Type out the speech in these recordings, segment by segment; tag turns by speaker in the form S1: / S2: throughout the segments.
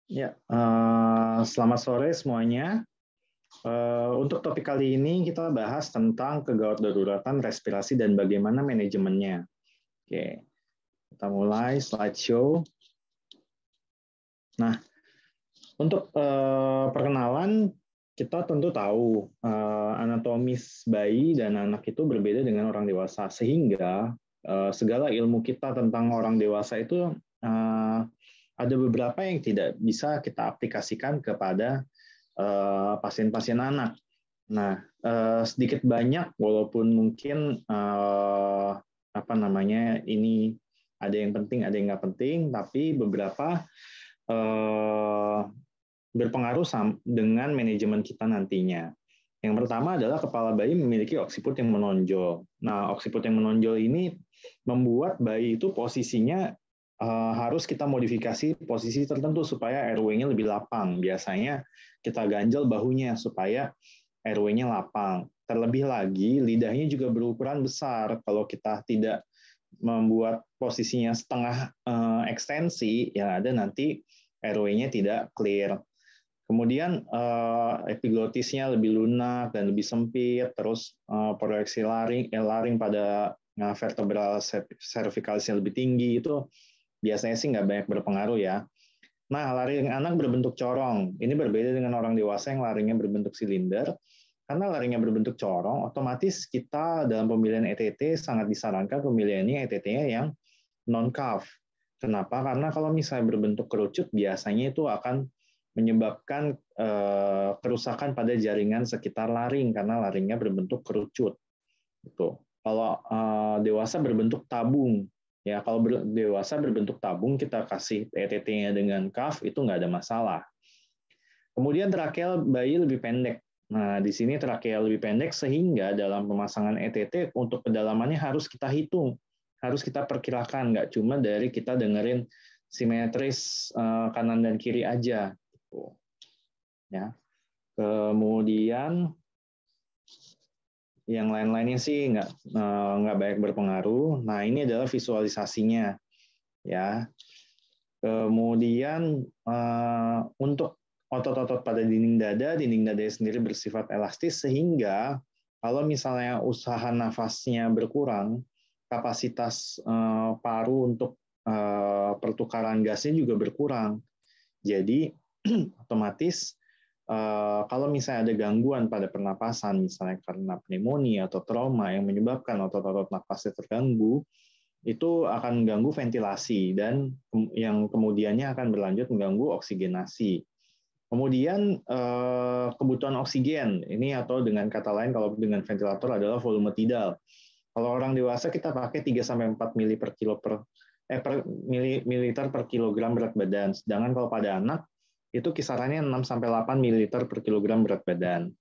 S1: Ya, selamat sore semuanya. Untuk topik kali ini kita bahas tentang kegawat daruratan respirasi dan bagaimana manajemennya. Oke, kita mulai slideshow. Nah, untuk perkenalan, kita tentu tahu anatomis bayi dan anak itu berbeda dengan orang dewasa, sehingga segala ilmu kita tentang orang dewasa itu ada beberapa yang tidak bisa kita aplikasikan kepada pasien-pasien anak. Nah, sedikit banyak, walaupun mungkin ini ada yang penting, ada yang nggak penting, tapi beberapa berpengaruh dengan manajemen kita nantinya. Yang pertama adalah kepala bayi memiliki oksiput yang menonjol. Nah, oksiput yang menonjol ini membuat bayi itu posisinya harus kita modifikasi posisi tertentu supaya airway-nya lebih lapang. Biasanya kita ganjel bahunya supaya airway-nya lapang. Terlebih lagi, lidahnya juga berukuran besar. Kalau kita tidak membuat posisinya setengah ekstensi, yang ada nanti airway-nya tidak clear. Kemudian epiglotisnya lebih lunak dan lebih sempit, terus proyeksi laring pada vertebral cervicalisnya lebih tinggi, itu biasanya sih nggak banyak berpengaruh ya. Nah, laring anak berbentuk corong. Ini berbeda dengan orang dewasa yang laringnya berbentuk silinder. Karena laringnya berbentuk corong, otomatis kita dalam pemilihan ETT sangat disarankan pemilihannya ETT-nya yang non-cuff. Kenapa? Karena kalau misalnya berbentuk kerucut, biasanya itu akan menyebabkan kerusakan pada jaringan sekitar laring karena laringnya berbentuk kerucut. Gitu. Kalau dewasa berbentuk tabung, ya kalau dewasa berbentuk tabung kita kasih ETT-nya dengan cuff itu nggak ada masalah. Kemudian trakeal bayi lebih pendek. Nah, di sini trakeal lebih pendek sehingga dalam pemasangan ETT untuk kedalamannya harus kita hitung, harus kita perkirakan, nggak cuma dari kita dengerin simetris kanan dan kiri aja. Ya. Kemudian yang lain-lainnya sih nggak banyak berpengaruh. Nah, ini adalah visualisasinya, ya. Kemudian untuk otot-otot pada dinding dada sendiri bersifat elastis sehingga kalau misalnya usaha nafasnya berkurang, kapasitas paru untuk pertukaran gasnya juga berkurang. Jadi otomatis kalau misalnya ada gangguan pada pernapasan, misalnya karena pneumonia atau trauma yang menyebabkan otot-otot nafasnya terganggu, itu akan mengganggu ventilasi dan yang kemudiannya akan berlanjut mengganggu oksigenasi. Kemudian kebutuhan oksigen ini atau dengan kata lain kalau dengan ventilator adalah volume tidal. Kalau orang dewasa kita pakai 3-4 mililiter per kilogram berat badan. Sedangkan kalau pada anak itu kisarannya 6-8 mililiter per kilogram berat badan.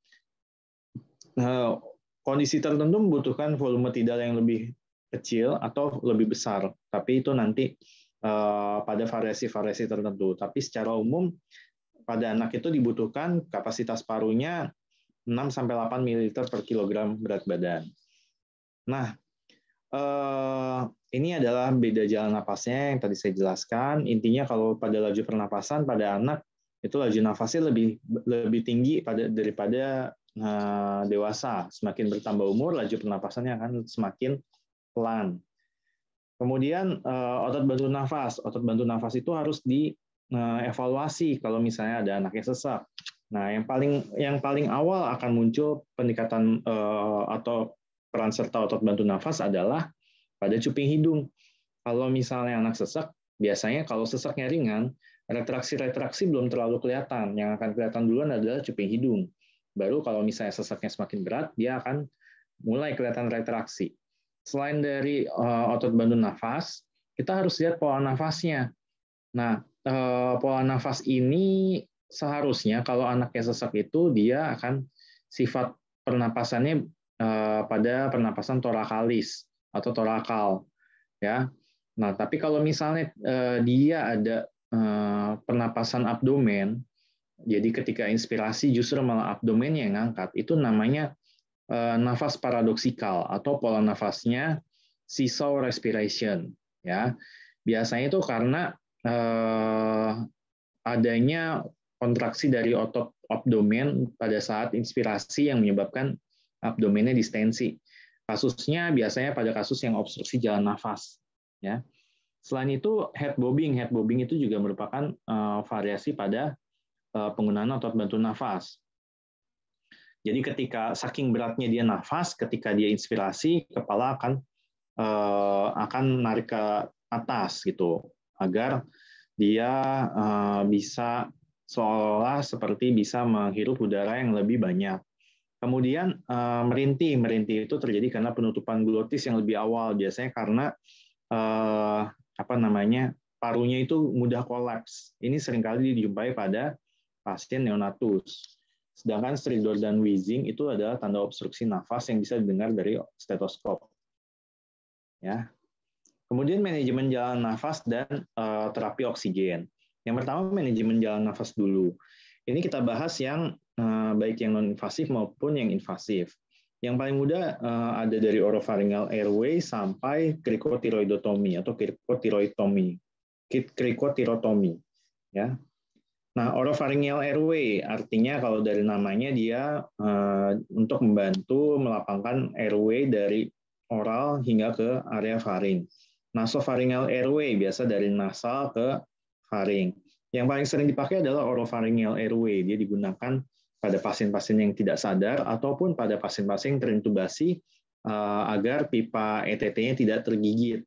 S1: Nah, kondisi tertentu membutuhkan volume tidal yang lebih kecil atau lebih besar, tapi itu nanti pada variasi-variasi tertentu. Tapi secara umum pada anak itu dibutuhkan kapasitas parunya 6-8 mililiter per kilogram berat badan. Nah, ini adalah beda jalan napasnya yang tadi saya jelaskan. Intinya kalau pada laju pernapasan pada anak itu laju nafasnya lebih tinggi daripada dewasa. Semakin bertambah umur, laju pernapasannya akan semakin pelan. Kemudian otot bantu nafas. Otot bantu nafas itu harus dievaluasi kalau misalnya ada anak yang sesak. Nah, yang paling awal akan muncul peningkatan atau peran serta otot bantu nafas adalah pada cuping hidung. Kalau misalnya anak sesak, biasanya kalau sesaknya ringan, retraksi belum terlalu kelihatan. Yang akan kelihatan duluan adalah cuping hidung. Baru kalau misalnya sesaknya semakin berat, dia akan mulai kelihatan retraksi. Selain dari otot bantu nafas, kita harus lihat pola nafasnya. Nah, pola nafas ini seharusnya kalau anaknya sesak itu dia akan sifat pernapasannya pada pernapasan torakalis atau torakal, ya. Nah, tapi kalau misalnya dia ada pernapasan abdomen, jadi ketika inspirasi justru malah abdomennya yang ngangkat, itu namanya nafas paradoksikal atau pola nafasnya seesaw respiration, ya. Biasanya itu karena adanya kontraksi dari otot abdomen pada saat inspirasi yang menyebabkan abdomennya distensi. Kasusnya biasanya pada kasus yang obstruksi jalan nafas. Ya. Selain itu, head bobbing itu juga merupakan variasi pada penggunaan otot bantu nafas. Jadi ketika saking beratnya dia nafas, ketika dia inspirasi, kepala akan narik ke atas gitu, agar dia bisa seolah seperti bisa menghirup udara yang lebih banyak. Kemudian merintih itu terjadi karena penutupan glotis yang lebih awal, biasanya karena parunya itu mudah kolaps. Ini seringkali dijumpai pada pasien neonatus. Sedangkan stridor dan wheezing itu adalah tanda obstruksi nafas yang bisa didengar dari stetoskop. Ya. Kemudian manajemen jalan nafas dan terapi oksigen. Yang pertama manajemen jalan nafas dulu. Ini kita bahas yang baik yang non-invasif maupun yang invasif. Yang paling mudah ada dari oropharyngeal airway sampai krikotiroidotomi atau krikotirotomi. Ya. Nah, oropharyngeal airway artinya kalau dari namanya dia untuk membantu melapangkan airway dari oral hingga ke area faring. Nasopharyngeal airway biasa dari nasal ke faring. Yang paling sering dipakai adalah oropharyngeal airway. Dia digunakan pada pasien-pasien yang tidak sadar ataupun pada pasien-pasien yang terintubasi agar pipa ETT-nya tidak tergigit.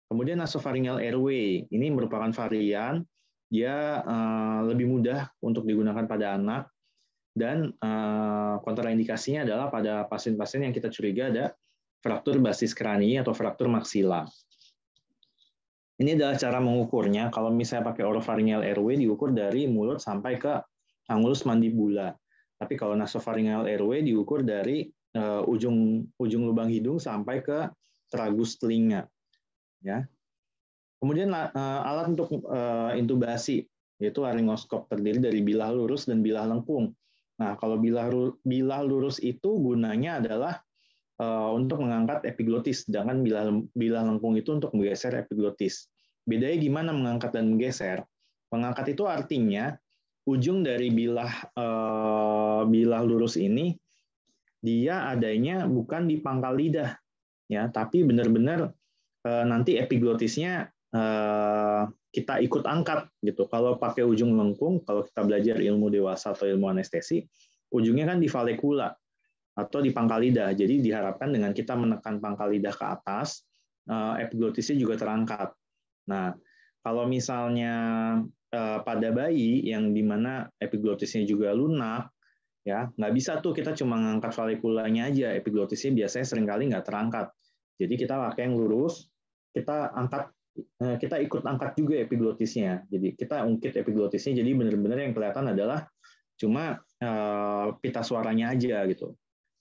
S1: Kemudian nasopharyngeal airway ini merupakan varian, dia lebih mudah untuk digunakan pada anak dan kontraindikasinya adalah pada pasien-pasien yang kita curiga ada fraktur basis krani atau fraktur maksila. Ini adalah cara mengukurnya. Kalau misalnya pakai oropharyngeal airway diukur dari mulut sampai ke angulus mandibula. Tapi kalau nasopharyngeal airway diukur dari ujung lubang hidung sampai ke tragus telinga. Ya. Kemudian alat untuk intubasi yaitu laryngoskop terdiri dari bilah lurus dan bilah lengkung. Nah, kalau bilah lurus itu gunanya adalah untuk mengangkat epiglotis, sedangkan bilah lengkung itu untuk menggeser epiglotis. Bedanya gimana mengangkat dan menggeser? Mengangkat itu artinya ujung dari bilah lurus ini dia adanya bukan di pangkal lidah, ya, tapi benar-benar nanti epiglotisnya kita ikut angkat gitu. Kalau pakai ujung lengkung, kalau kita belajar ilmu dewasa atau ilmu anestesi, ujungnya kan di valekula atau di pangkal lidah. Jadi diharapkan dengan kita menekan pangkal lidah ke atas, epiglotisnya juga terangkat. Nah, kalau misalnya pada bayi yang dimana epiglotisnya juga lunak, ya nggak bisa tuh kita cuma ngangkat valekulanya aja, epiglotisnya biasanya seringkali nggak terangkat. Jadi kita pakai yang lurus, kita ikut angkat juga epiglotisnya. Jadi kita ungkit epiglotisnya, jadi benar-benar yang kelihatan adalah cuma pita suaranya aja gitu.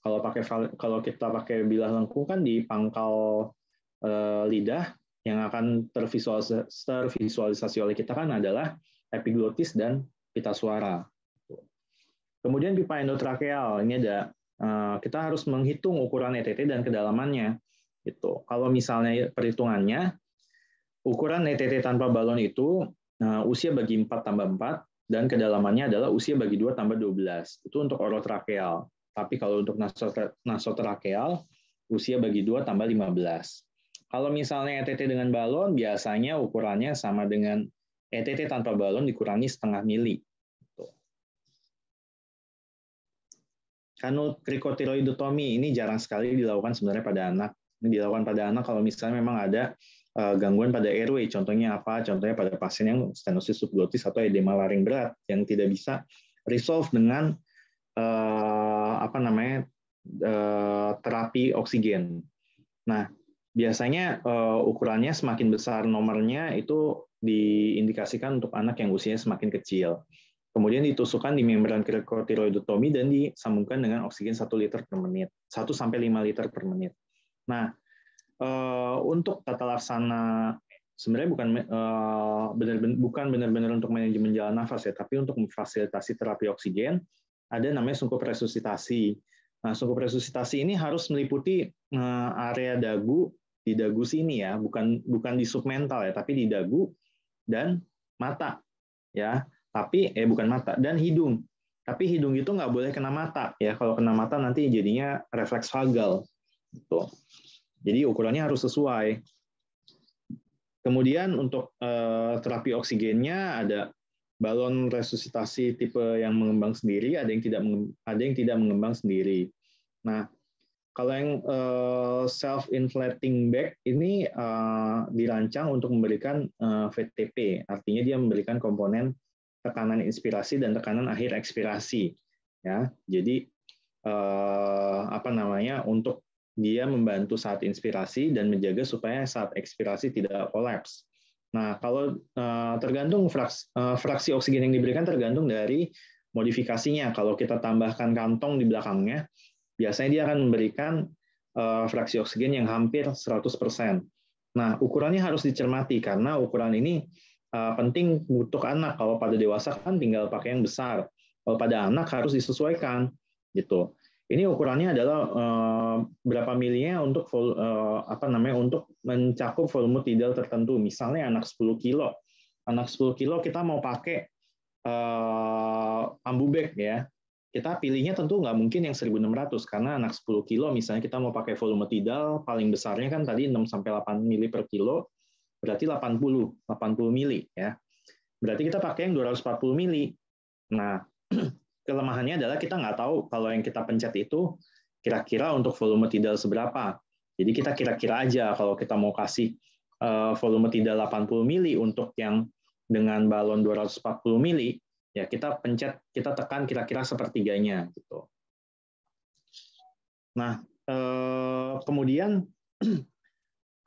S1: Kalau kita pakai bilah lengkung kan di pangkal lidah, yang akan tervisualisasi oleh kita kan adalah epiglotis dan pita suara. Kemudian pipa endotrakeal, ini ada kita harus menghitung ukuran ETT dan kedalamannya. Gitu. Kalau misalnya perhitungannya, ukuran ETT tanpa balon itu usia bagi 4 tambah 4 dan kedalamannya adalah usia bagi 2 tambah 12. Itu untuk orotrakeal. Tapi kalau untuk nasotrakeal, usia bagi 2 tambah 15. Kalau misalnya ETT dengan balon, biasanya ukurannya sama dengan ETT tanpa balon dikurangi setengah mili. Krikotiroidotomi ini jarang sekali dilakukan sebenarnya pada anak. Ini dilakukan pada anak kalau misalnya memang ada gangguan pada airway. Contohnya apa? Contohnya pada pasien yang stenosis subglotis atau edema laring berat yang tidak bisa resolve dengan terapi oksigen. Nah, biasanya ukurannya semakin besar nomornya itu diindikasikan untuk anak yang usianya semakin kecil. Kemudian ditusukkan di membran krikotiroidotomi dan disambungkan dengan oksigen 1 liter per menit, 1 sampai 5 liter per menit. Nah, untuk tata laksana sebenarnya bukan benar-benar untuk manajemen jalan nafas ya, tapi untuk memfasilitasi terapi oksigen ada namanya sungkup resusitasi. Nah, sungkup resusitasi ini harus meliputi area dagu, di dagu sini ya, bukan di submental ya, tapi di dagu dan mata ya. bukan mata, dan hidung. Tapi hidung itu nggak boleh kena mata ya. Kalau kena mata nanti jadinya refleks vagal. Gitu. Jadi ukurannya harus sesuai. Kemudian untuk terapi oksigennya ada balon resusitasi tipe yang mengembang sendiri, ada yang tidak mengembang sendiri. Nah, kalau yang self-inflating bag ini dirancang untuk memberikan VTP, artinya dia memberikan komponen tekanan inspirasi dan tekanan akhir ekspirasi. Ya, jadi untuk dia membantu saat inspirasi dan menjaga supaya saat ekspirasi tidak kolaps. Nah, kalau tergantung fraksi oksigen yang diberikan tergantung dari modifikasinya. Kalau kita tambahkan kantong di belakangnya, biasanya dia akan memberikan fraksi oksigen yang hampir 100%. Nah, ukurannya harus dicermati karena ukuran ini penting untuk anak. Kalau pada dewasa kan tinggal pakai yang besar. Kalau pada anak harus disesuaikan gitu. Ini ukurannya adalah berapa milinya untuk untuk mencakup volume tidal tertentu. Misalnya anak 10 kilo. Anak 10 kilo kita mau pakai ambu bag ya. Kita pilihnya tentu nggak mungkin yang 1.600 karena anak 10 kilo misalnya kita mau pakai volume tidal paling besarnya kan tadi 6 sampai 8 mili per kilo, berarti 80 mili ya. Berarti kita pakai yang 240 mili. Nah, kelemahannya adalah kita nggak tahu kalau yang kita pencet itu kira-kira untuk volume tidal seberapa. Jadi kita kira-kira aja kalau kita mau kasih volume tidal 80 mili untuk yang dengan balon 240 mili, ya kita pencet, kita tekan kira-kira sepertiganya gitu. Nah, kemudian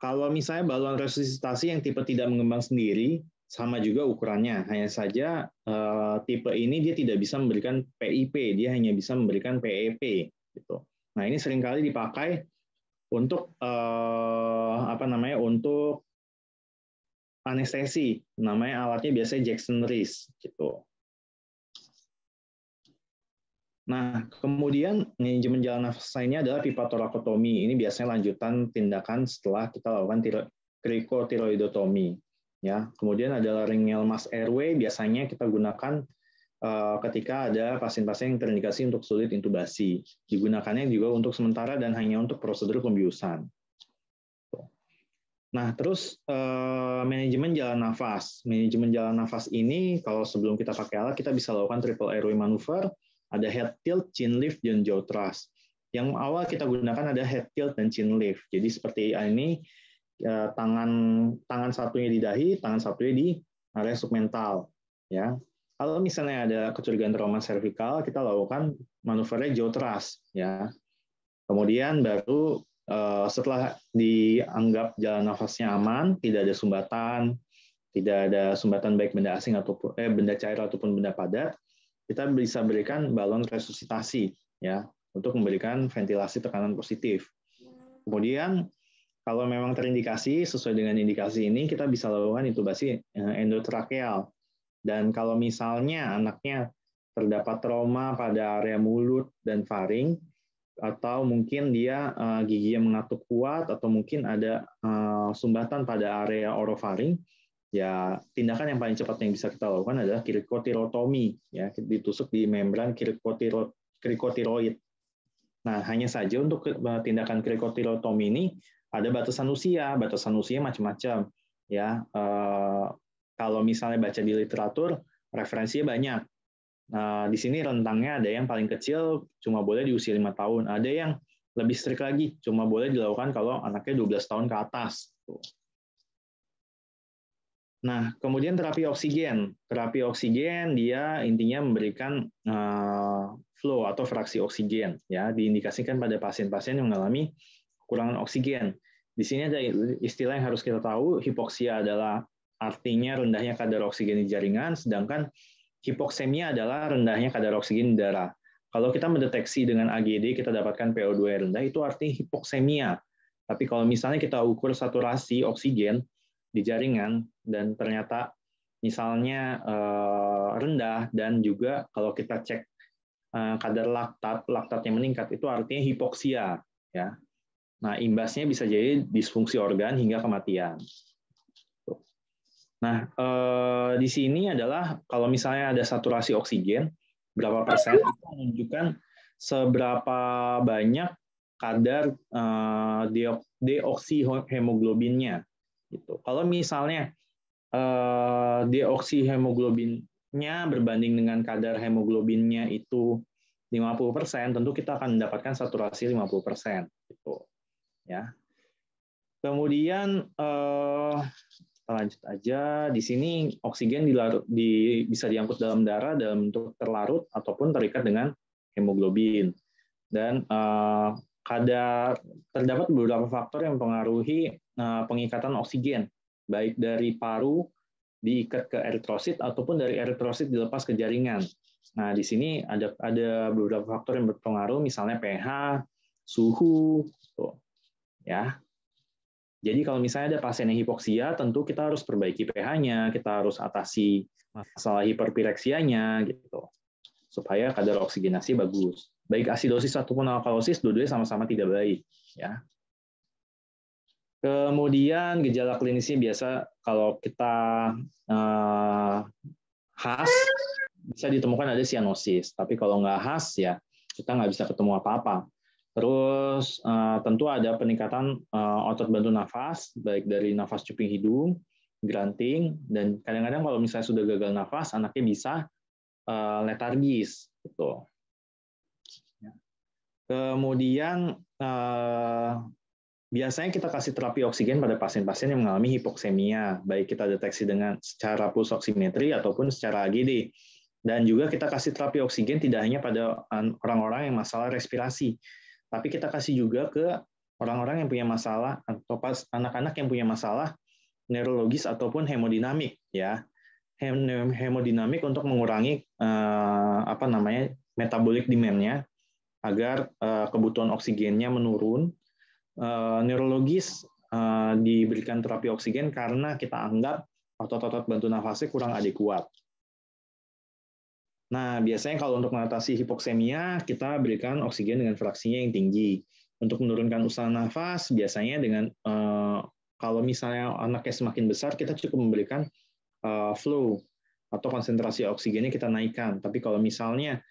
S1: kalau misalnya balon resusitasi yang tipe tidak mengembang sendiri, sama juga ukurannya, hanya saja tipe ini dia tidak bisa memberikan PIP, dia hanya bisa memberikan PEP gitu. Nah, ini seringkali dipakai untuk untuk anestesi, namanya alatnya biasanya Jackson Rees gitu. Nah, kemudian manajemen jalan nafas lainnya adalah pipatorakotomi. Ini biasanya lanjutan tindakan setelah kita lakukan krikotiroidotomi. Ya, kemudian ada laryngeal mask airway, biasanya kita gunakan ketika ada pasien-pasien yang terindikasi untuk sulit intubasi. Digunakannya juga untuk sementara dan hanya untuk prosedur pembiusan. Nah, terus manajemen jalan nafas. Manajemen jalan nafas ini kalau sebelum kita pakai alat kita bisa lakukan triple airway maneuver, ada head tilt, chin lift, dan jaw thrust. Yang awal kita gunakan ada head tilt dan chin lift. Jadi seperti ini, tangan satunya di dahi, tangan satunya di area submental. Ya, kalau misalnya ada kecurigaan trauma servikal, kita lakukan manuvernya jaw thrust. Ya, kemudian baru setelah dianggap jalan nafasnya aman, tidak ada sumbatan baik benda asing ataupun benda cair ataupun benda padat, kita bisa berikan balon resusitasi ya untuk memberikan ventilasi tekanan positif. Kemudian kalau memang terindikasi sesuai dengan indikasi ini kita bisa lakukan intubasi endotrakeal. Dan kalau misalnya anaknya terdapat trauma pada area mulut dan faring atau mungkin dia giginya mengatuk kuat atau mungkin ada sumbatan pada area orofaring, ya tindakan yang paling cepat yang bisa kita lakukan adalah krikotirotomi, ya ditusuk di membran krikotiroid. Nah, hanya saja untuk tindakan krikotirotomi ini ada batasan usia macam-macam, ya. Kalau misalnya baca di literatur, referensinya banyak. Nah, di sini rentangnya ada yang paling kecil cuma boleh di usia 5 tahun, ada yang lebih strict lagi, cuma boleh dilakukan kalau anaknya 12 tahun ke atas. Nah, kemudian terapi oksigen. Terapi oksigen dia intinya memberikan flow atau fraksi oksigen, ya, diindikasikan pada pasien-pasien yang mengalami kekurangan oksigen. Di sini ada istilah yang harus kita tahu, hipoksia adalah artinya rendahnya kadar oksigen di jaringan, sedangkan hipoksemia adalah rendahnya kadar oksigen di darah. Kalau kita mendeteksi dengan AGD kita dapatkan PO2 yang rendah, itu artinya hipoksemia. Tapi kalau misalnya kita ukur saturasi oksigen di jaringan dan ternyata misalnya rendah, dan juga kalau kita cek kadar laktatnya meningkat, itu artinya hipoksia, ya. Nah, imbasnya bisa jadi disfungsi organ hingga kematian. Nah, di sini adalah kalau misalnya ada saturasi oksigen, berapa persen, itu menunjukkan seberapa banyak kadar deoksihemoglobinnya. Gitu. Kalau misalnya deoksihemoglobinnya berbanding dengan kadar hemoglobinnya itu 50%, tentu kita akan mendapatkan saturasi 50%. Gitu. Ya. Kemudian kita lanjut aja. Di sini oksigen bisa diangkut dalam darah dalam bentuk terlarut ataupun terikat dengan hemoglobin. Dan terdapat beberapa faktor yang mempengaruhi pengikatan oksigen, baik dari paru diikat ke eritrosit ataupun dari eritrosit dilepas ke jaringan. Nah, di sini ada beberapa faktor yang berpengaruh, misalnya pH, suhu, tuh, ya. Jadi kalau misalnya ada pasien yang hipoksia, tentu kita harus perbaiki pH-nya, kita harus atasi masalah hiperpireksianya, gitu, supaya kadar oksigenasi bagus. Baik asidosis ataupun alkalosis, dua-duanya sama-sama tidak baik. Ya. Kemudian gejala klinisnya biasa kalau kita khas, bisa ditemukan ada sianosis. Tapi kalau nggak khas, ya kita nggak bisa ketemu apa-apa. Terus tentu ada peningkatan otot bantu nafas, baik dari nafas cuping hidung, granting, dan kadang-kadang kalau misalnya sudah gagal nafas, anaknya bisa letargis. Gitu. Kemudian biasanya kita kasih terapi oksigen pada pasien-pasien yang mengalami hipoksemia, baik kita deteksi dengan secara pulse oximetry ataupun secara AGD. Dan juga kita kasih terapi oksigen tidak hanya pada orang-orang yang masalah respirasi, tapi kita kasih juga ke orang-orang yang punya masalah atau anak-anak yang punya masalah neurologis ataupun hemodinamik, ya. Hemodinamik untuk mengurangi metabolic demand-nya agar kebutuhan oksigennya menurun. Neurologis diberikan terapi oksigen karena kita anggap otot-otot bantu nafasnya kurang adekuat. Nah, biasanya kalau untuk mengatasi hipoksemia, kita berikan oksigen dengan fraksinya yang tinggi. Untuk menurunkan usaha nafas, biasanya dengan kalau misalnya anaknya semakin besar, kita cukup memberikan flow atau konsentrasi oksigennya kita naikkan. Tapi kalau misalnya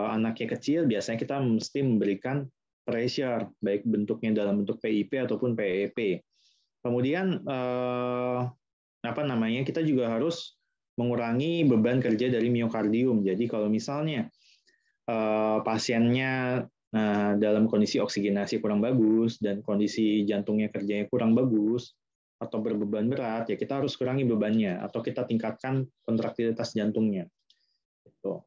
S1: anaknya kecil, biasanya kita mesti memberikan pressure, baik bentuknya dalam bentuk PIP ataupun PEP. Kemudian kita juga harus mengurangi beban kerja dari miokardium. Jadi kalau misalnya pasiennya dalam kondisi oksigenasi kurang bagus dan kondisi jantungnya kerjanya kurang bagus atau berbeban berat, ya kita harus kurangi bebannya atau kita tingkatkan kontraktilitas jantungnya. Gitu.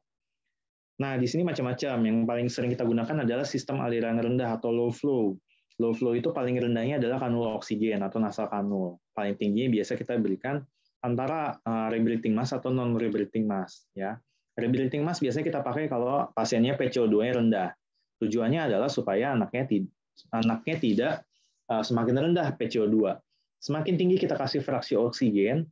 S1: Nah, di sini macam-macam. Yang paling sering kita gunakan adalah sistem aliran rendah atau low flow. Low flow itu paling rendahnya adalah kanul oksigen atau nasal kanul. Paling tinggi biasa kita berikan antara rebreathing mask atau non-rebreathing mask. Ya. Rebreathing mask biasanya kita pakai kalau pasiennya PCO2-nya rendah. Tujuannya adalah supaya anaknya tidak semakin rendah PCO2. Semakin tinggi kita kasih fraksi oksigen,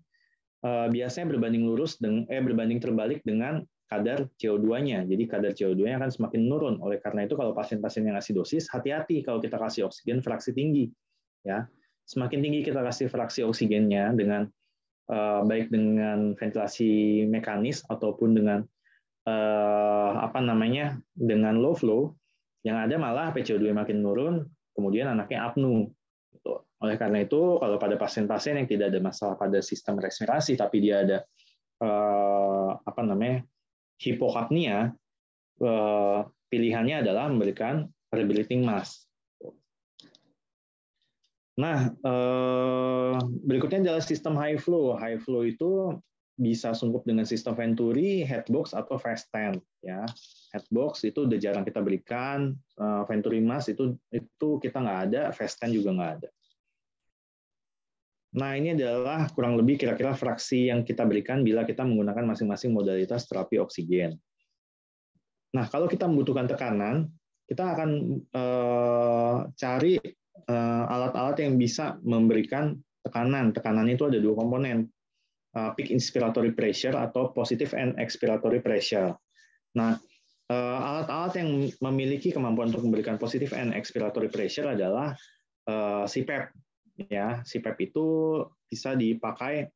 S1: biasanya berbanding terbalik dengan kadar CO2-nya. Jadi kadar CO2-nya akan semakin menurun. Oleh karena itu kalau pasien-pasien yang asidosis, hati-hati kalau kita kasih oksigen fraksi tinggi. Ya, semakin tinggi kita kasih fraksi oksigennya dengan baik dengan ventilasi mekanis ataupun dengan dengan low flow, yang ada malah PCO2 makin menurun, kemudian anaknya apnu. Oleh karena itu, kalau pada pasien-pasien yang tidak ada masalah pada sistem respirasi, tapi dia ada hipokapnia, pilihannya adalah memberikan rebreathing mask. Nah, berikutnya adalah sistem high flow. High flow itu bisa sungkup dengan sistem Venturi, headbox, atau fast stand. Ya, headbox itu udah jarang kita berikan, Venturi mask itu kita nggak ada, fast stand juga nggak ada. Nah, ini adalah kurang lebih kira-kira fraksi yang kita berikan bila kita menggunakan masing-masing modalitas terapi oksigen. Nah, kalau kita membutuhkan tekanan, kita akan cari alat-alat yang bisa memberikan tekanan. Tekanan itu ada dua komponen, peak inspiratory pressure atau positive and expiratory pressure. Nah, alat-alat yang memiliki kemampuan untuk memberikan positive and expiratory pressure adalah CPAP. Ya, CPAP itu bisa dipakai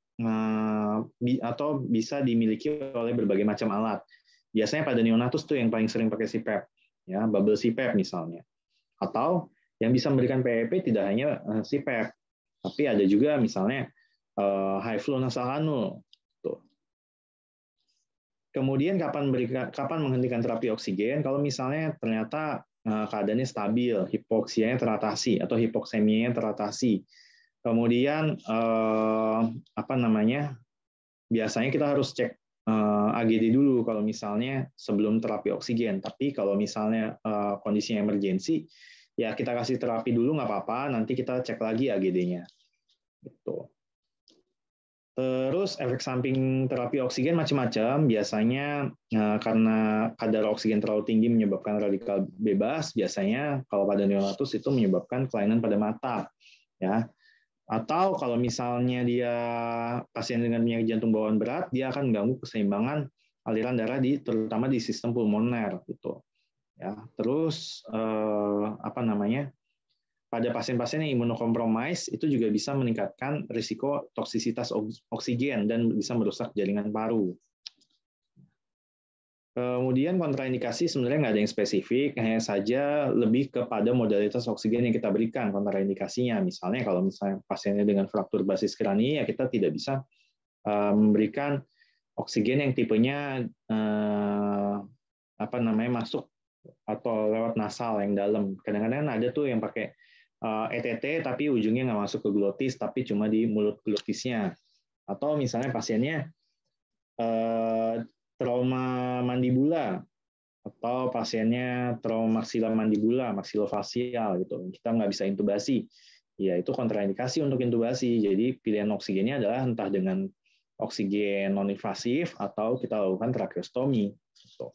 S1: atau bisa dimiliki oleh berbagai macam alat. Biasanya pada neonatus tuh yang paling sering pakai CPAP, ya, bubble CPAP misalnya. Atau yang bisa memberikan PEP tidak hanya CPAP, tapi ada juga misalnya high flow nasal kanul. Tuh. Kemudian kapan menghentikan terapi oksigen? Kalau misalnya ternyata keadaannya stabil, hipoksianya teratasi atau hipoksemianya teratasi. Kemudian biasanya kita harus cek AGD dulu kalau misalnya sebelum terapi oksigen. Tapi kalau misalnya kondisinya emergensi, ya kita kasih terapi dulu nggak apa-apa. Nanti kita cek lagi AGD-nya. Gitu. Terus efek samping terapi oksigen macam-macam. Biasanya karena kadar oksigen terlalu tinggi menyebabkan radikal bebas. Biasanya kalau pada neonatus itu menyebabkan kelainan pada mata, ya. Atau kalau misalnya dia pasien dengan penyakit jantung bawaan berat, dia akan mengganggu keseimbangan aliran darah terutama di sistem pulmoner gitu. Ya, terus pada pasien-pasien yang imunokompromis itu juga bisa meningkatkan risiko toksisitas oksigen dan bisa merusak jaringan paru. Kemudian kontraindikasi sebenarnya nggak ada yang spesifik, hanya saja lebih kepada modalitas oksigen yang kita berikan kontraindikasinya. Misalnya kalau misalnya pasiennya dengan fraktur basis krani, ya kita tidak bisa memberikan oksigen yang tipenya masuk atau lewat nasal yang dalam. Kadang-kadang ada tuh yang pakai ETT tapi ujungnya nggak masuk ke glotis, tapi cuma di mulut glotisnya. Atau misalnya pasiennya trauma mandibula atau pasiennya trauma maksila mandibula, maksilofasial gitu. Kita nggak bisa intubasi. Ya, itu kontraindikasi untuk intubasi. Jadi pilihan oksigennya adalah entah dengan oksigen non-invasif atau kita lakukan tracheostomi. Gitu.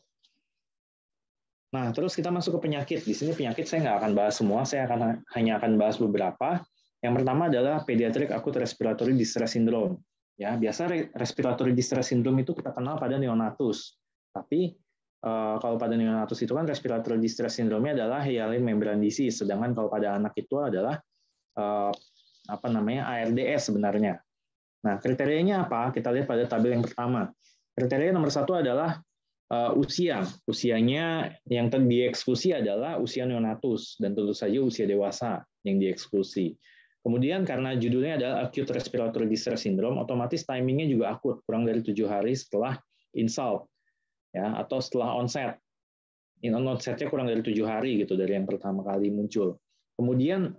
S1: Nah, terus kita masuk ke penyakit. Di sini penyakit saya nggak akan bahas semua, saya hanya akan bahas beberapa. Yang pertama adalah pediatric acute respiratory distress syndrome. Ya, biasa respiratory distress syndrome itu kita kenal pada neonatus. Tapi kalau pada neonatus itu kan respiratory distress syndrome-nya adalah hyaline membrane disease, sedangkan kalau pada anak itu adalah ARDS sebenarnya. Nah, kriterianya apa? Kita lihat pada tabel yang pertama. Kriteria nomor 1 adalah usia. Usianya yang dieksklusi adalah usia neonatus dan tentu saja usia dewasa yang dieksklusi. Kemudian karena judulnya adalah acute respiratory distress syndrome, otomatis timingnya juga akut, kurang dari 7 hari setelah insult, ya, atau setelah onset. Onsetnya kurang dari 7 hari gitu dari yang pertama kali muncul. Kemudian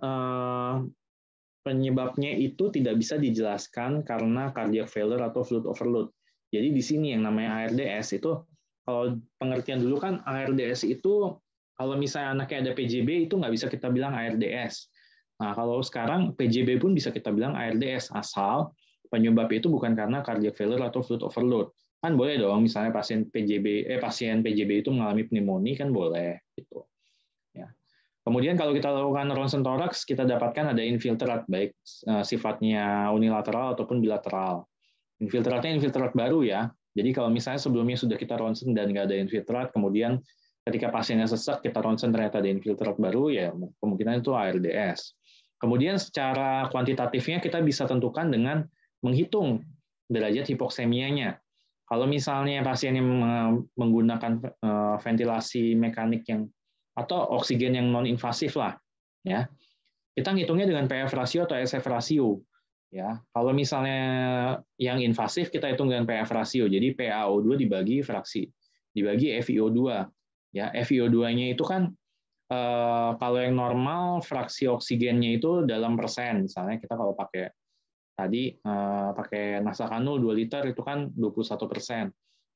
S1: penyebabnya itu tidak bisa dijelaskan karena cardiac failure atau fluid overload. Jadi di sini yang namanya ARDS itu, kalau pengertian dulu kan ARDS itu kalau misalnya anaknya ada PJB itu nggak bisa kita bilang ARDS. Nah, kalau sekarang PJB pun bisa kita bilang ARDS asal penyebab itu bukan karena cardiac failure atau fluid overload. Kan boleh dong misalnya pasien PJB itu mengalami pneumonia kan boleh gitu. Ya. Kemudian kalau kita lakukan ronsen toraks kita dapatkan ada infiltrat baik sifatnya unilateral ataupun bilateral. Infiltratnya infiltrat baru ya. Jadi kalau misalnya sebelumnya sudah kita ronsen dan nggak ada infiltrat, kemudian ketika pasiennya sesak kita ronsen ternyata ada infiltrat baru, ya kemungkinan itu ARDS. Kemudian secara kuantitatifnya kita bisa tentukan dengan menghitung derajat hipoksemianya. Kalau misalnya pasiennya menggunakan ventilasi mekanik atau oksigen yang non-invasif lah, ya, kita ngitungnya dengan PF rasio atau SF rasio. Ya, kalau misalnya yang invasif kita hitung dengan PF rasio. Jadi PaO2 dibagi FiO2. Ya, FiO2-nya itu kan kalau yang normal fraksi oksigennya itu dalam persen. Misalnya kita kalau pakai nasal kanul 2 liter itu kan 21%.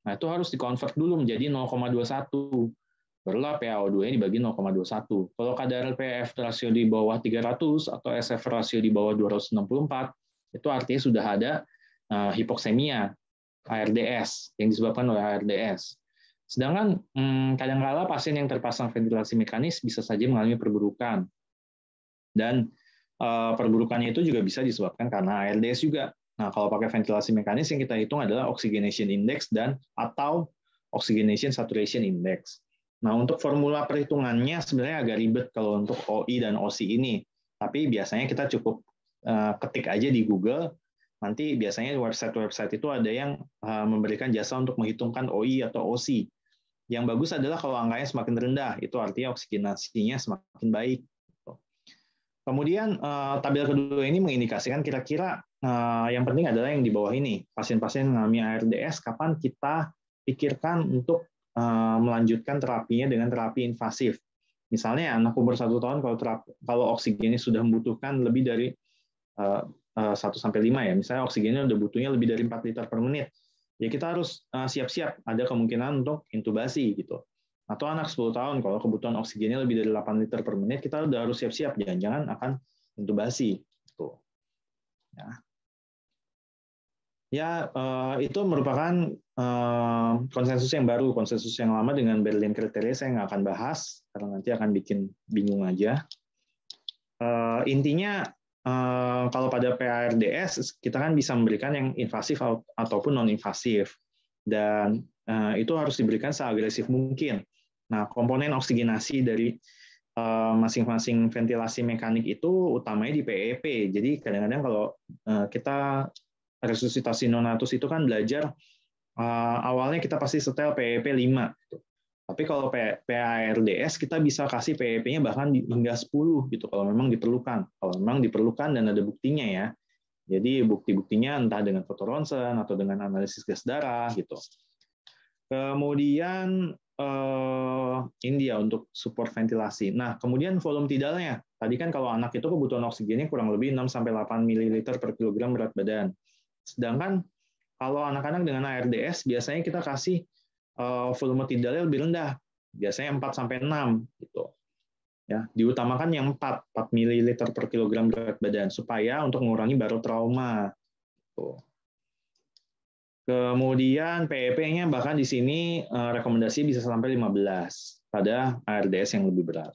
S1: Nah, itu harus dikonvert dulu menjadi 0,21. Barulah PaO2-nya dibagi 0,21. Kalau kadar PF rasio di bawah 300 atau SF rasio di bawah 264, itu artinya sudah ada hipoksemia, ARDS, yang disebabkan oleh ARDS. Sedangkan kadang-kala pasien yang terpasang ventilasi mekanis bisa saja mengalami perburukan. Dan perburukannya itu juga bisa disebabkan karena ARDS juga. Nah, kalau pakai ventilasi mekanis yang kita hitung adalah oxygenation index atau oxygenation saturation index. Nah, untuk formula perhitungannya sebenarnya agak ribet kalau untuk OI dan OC ini. Tapi biasanya kita cukup ketik aja di Google nanti biasanya website-website itu ada yang memberikan jasa untuk menghitungkan OI atau OC. Yang bagus adalah kalau angkanya semakin rendah, itu artinya oksigenasinya semakin baik. Kemudian tabel kedua ini mengindikasikan kira-kira yang penting adalah yang di bawah ini. Pasien-pasien yang mengalami ARDS, kapan kita pikirkan untuk melanjutkan terapinya dengan terapi invasif. Misalnya anak umur 1 tahun kalau oksigennya sudah membutuhkan lebih dari 1 sampai 5 ya, misalnya oksigennya udah butuhnya lebih dari 4 liter per menit, ya kita harus siap-siap ada kemungkinan untuk intubasi gitu. Atau anak 10 tahun kalau kebutuhan oksigennya lebih dari 8 liter per menit, kita udah harus siap-siap jangan-jangan akan intubasi gitu. Ya, itu merupakan konsensus yang baru, konsensus yang lama dengan Berlin kriteria saya nggak akan bahas karena nanti akan bikin bingung aja. Intinya kalau pada PARDS kita kan bisa memberikan yang invasif ataupun non-invasif, dan itu harus diberikan seagresif mungkin. Nah, komponen oksigenasi dari masing-masing ventilasi mekanik itu utamanya di PEP. Jadi kadang-kadang kalau kita resusitasi nonatus itu kan belajar awalnya kita pasti setel PEP 5. Tapi kalau PARDS kita bisa kasih PEP-nya bahkan hingga 10 gitu kalau memang diperlukan. Kalau memang diperlukan dan ada buktinya ya. Jadi bukti-buktinya entah dengan foto ronsen atau dengan analisis gas darah gitu. Kemudian ini dia untuk support ventilasi. Nah, kemudian volume tidalnya. Tadi kan kalau anak itu kebutuhan oksigennya kurang lebih 6-8 ml per kilogram berat badan. Sedangkan kalau anak-anak dengan ARDS biasanya kita kasih volume tidalnya lebih rendah, biasanya 4-6 gitu. Ya, diutamakan yang 4 ml per kilogram berat badan supaya untuk mengurangi barotrauma. Gitu. Kemudian PEP-nya bahkan di sini rekomendasi bisa sampai 15 pada ARDS yang lebih berat.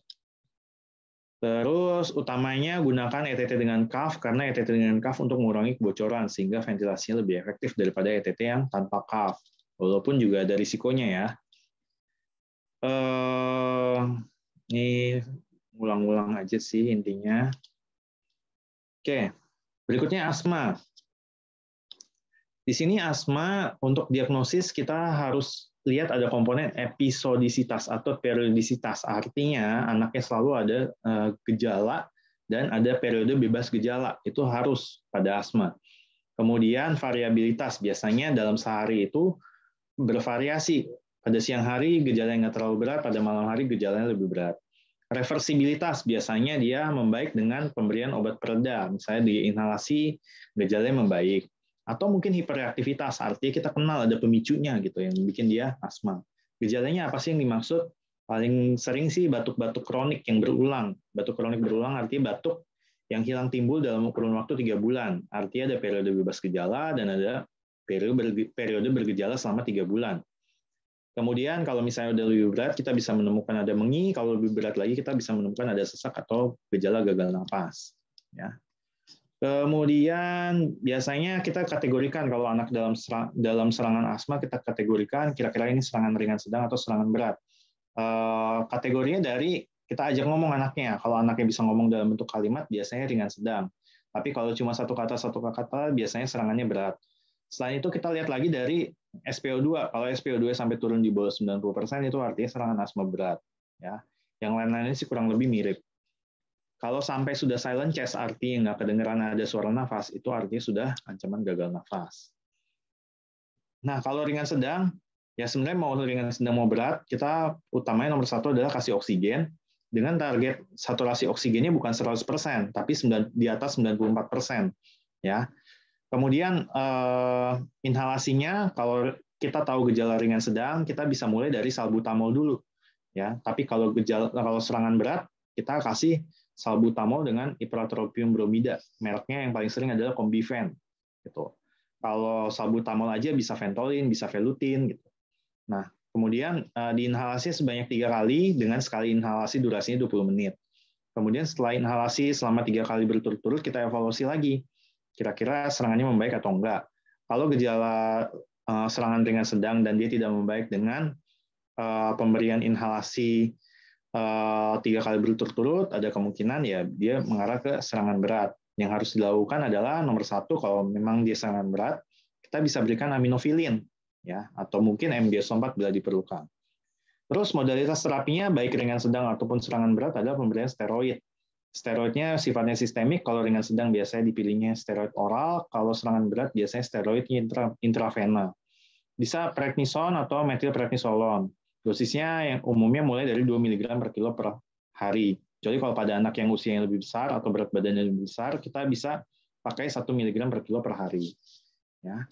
S1: Terus utamanya gunakan ETT dengan cuff karena ETT dengan cuff untuk mengurangi kebocoran sehingga ventilasinya lebih efektif daripada ETT yang tanpa cuff. Walaupun juga ada risikonya ya. Ini ulang-ulang aja sih intinya. Oke, berikutnya asma. Di sini asma untuk diagnosis kita harus lihat ada komponen episodisitas atau periodisitas. Artinya anaknya selalu ada gejala dan ada periode bebas gejala. Itu harus pada asma. Kemudian variabilitas, biasanya dalam sehari itu bervariasi. Pada siang hari gejala yang nggak terlalu berat, pada malam hari gejalanya lebih berat. Reversibilitas, biasanya dia membaik dengan pemberian obat pereda. Misalnya di inhalasi gejalanya membaik. Atau mungkin hiperreaktivitas, artinya kita kenal ada pemicunya gitu yang bikin dia asma. Gejalanya apa sih yang dimaksud? Paling sering sih batuk-batuk kronik yang berulang. Batuk kronik berulang artinya batuk yang hilang timbul dalam kurun waktu 3 bulan. Artinya ada periode bebas gejala dan ada periode bergejala selama 3 bulan. Kemudian kalau misalnya udah lebih berat, kita bisa menemukan ada mengi. Kalau lebih berat lagi, kita bisa menemukan ada sesak atau gejala gagal napas. Ya. Kemudian biasanya kita kategorikan kalau anak dalam serangan asma, kita kategorikan kira-kira ini serangan ringan sedang atau serangan berat. Kategorinya dari kita ajak ngomong anaknya. Kalau anaknya bisa ngomong dalam bentuk kalimat, biasanya ringan sedang. Tapi kalau cuma satu kata, biasanya serangannya berat. Selain itu kita lihat lagi dari SpO2. Kalau SpO2 sampai turun di bawah 90% itu artinya serangan asma berat. Ya. Yang lain-lainnya sih kurang lebih mirip. Kalau sampai sudah silent chest, artinya nggak kedengeran ada suara nafas, itu artinya sudah ancaman gagal nafas. Nah, kalau ringan sedang, ya sebenarnya mau ringan sedang mau berat, kita utamanya nomor 1 adalah kasih oksigen, dengan target saturasi oksigennya bukan 100%, tapi di atas 94%. Ya. Kemudian inhalasinya, kalau kita tahu gejala ringan sedang, kita bisa mulai dari salbutamol dulu. Ya. Tapi kalau serangan berat, kita kasih salbutamol dengan ipratropium bromida. Mereknya yang paling sering adalah Combifen. Gitu. Kalau salbutamol aja bisa Ventolin, bisa Velutin. Gitu. Nah, kemudian diinhalasi sebanyak 3 kali dengan sekali inhalasi durasinya 20 menit. Kemudian setelah inhalasi selama 3 kali berturut-turut, kita evaluasi lagi. Kira-kira serangannya membaik atau enggak. Kalau gejala serangan ringan sedang dan dia tidak membaik dengan pemberian inhalasi 3 kali berturut-turut, ada kemungkinan ya dia mengarah ke serangan berat. Yang harus dilakukan adalah nomor satu, kalau memang dia sangat berat, kita bisa berikan aminofilin, ya, atau mungkin MgSO4 bila diperlukan. Terus modalitas terapinya baik ringan sedang ataupun serangan berat adalah pemberian steroid. Steroidnya sifatnya sistemik, kalau ringan sedang biasanya dipilihnya steroid oral, kalau serangan berat biasanya steroid intravena. Bisa prednison atau metilprednisolon. Dosisnya yang umumnya mulai dari 2 mg per kilo per hari. Jadi kalau pada anak yang usianya lebih besar atau berat badannya lebih besar, kita bisa pakai 1 mg per kilo per hari. Ya.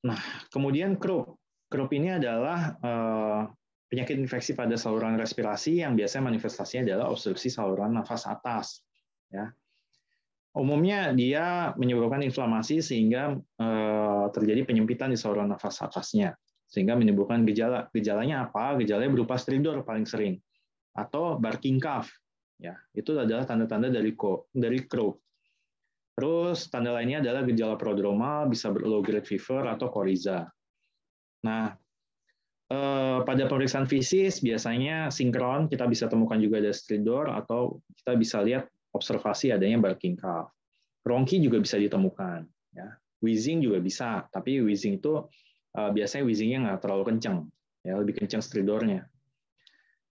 S1: Nah, kemudian croup. Croup ini adalah penyakit infeksi pada saluran respirasi yang biasanya manifestasinya adalah obstruksi saluran nafas atas. Ya. Umumnya dia menyebabkan inflamasi sehingga terjadi penyempitan di saluran nafas atasnya, sehingga menimbulkan gejala. Gejalanya apa? Gejalanya berupa stridor paling sering, atau barking cough. Ya, itu adalah tanda-tanda dari croup. Terus tanda lainnya adalah gejala prodromal, bisa low grade fever atau coryza. Nah, pada pemeriksaan fisik biasanya sinkron, kita bisa temukan juga ada stridor atau kita bisa lihat observasi adanya barking cough. Bronki juga bisa ditemukan. Ya. Wheezing juga bisa, tapi wheezing itu biasanya wheezingnya nggak terlalu kencang, ya, lebih kencang stridornya.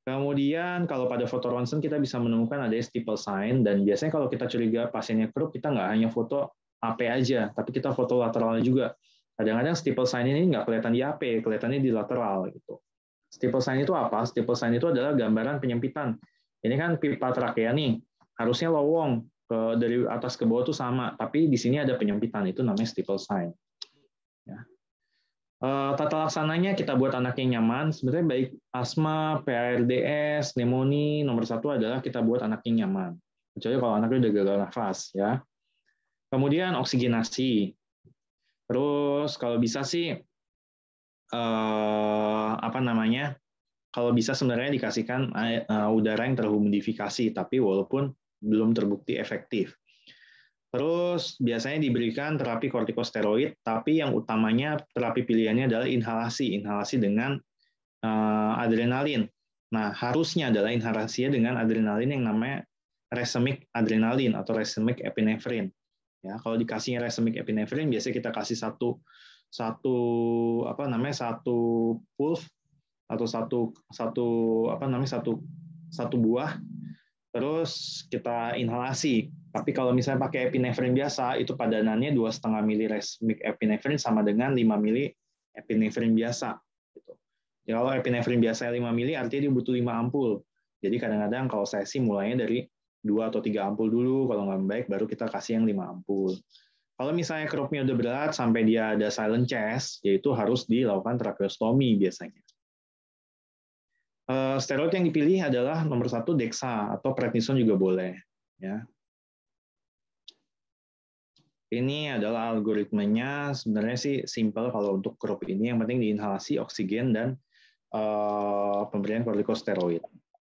S1: Kemudian kalau pada foto ronsen kita bisa menemukan ada steeple sign, dan biasanya kalau kita curiga pasiennya croup, kita nggak hanya foto AP aja, tapi kita foto lateralnya juga. Kadang-kadang steeple sign ini nggak kelihatan di AP, kelihatannya di lateral gitu. Steeple sign itu apa? Steeple sign itu adalah gambaran penyempitan. Ini kan pipa trakea nih, harusnya lowong dari atas ke bawah itu sama, tapi di sini ada penyempitan, itu namanya steeple sign. Ya. Tata laksananya kita buat anak yang nyaman. Sebenarnya baik asma, PARDS, pneumonia, nomor satu adalah kita buat anak yang nyaman. Kecuali kalau anaknya udah gagal nafas, ya. Kemudian oksigenasi. Terus kalau bisa sih kalau bisa sebenarnya dikasihkan udara yang terhumidifikasi, tapi walaupun belum terbukti efektif. Terus biasanya diberikan terapi kortikosteroid, tapi yang utamanya terapi pilihannya adalah inhalasi dengan adrenalin. Nah, harusnya adalah inhalasinya dengan adrenalin yang namanya racemic adrenalin atau racemic epinefrin. Ya, kalau dikasihnya racemic epinefrin, biasanya kita kasih satu pulse atau satu buah, terus kita inhalasi. Tapi kalau misalnya pakai epinefrin biasa, itu padanannya 2,5 mili racemic epinefrin sama dengan 5 mili epinefrin biasa. Gitu. Ya, kalau epinefrin biasa 5 mili, artinya dia butuh 5 ampul. Jadi kadang-kadang kalau saya sih mulainya dari 2 atau 3 ampul dulu, kalau nggak baik baru kita kasih yang 5 ampul. Kalau misalnya croup-nya udah berat sampai dia ada silent chest, yaitu harus dilakukan tracheostomy biasanya. Steroid yang dipilih adalah nomor satu Dexa atau prednison juga boleh. Ya. Ini adalah algoritmenya. Sebenarnya sih simple kalau untuk croup ini. Yang penting diinhalasi oksigen dan pemberian kortikosteroid.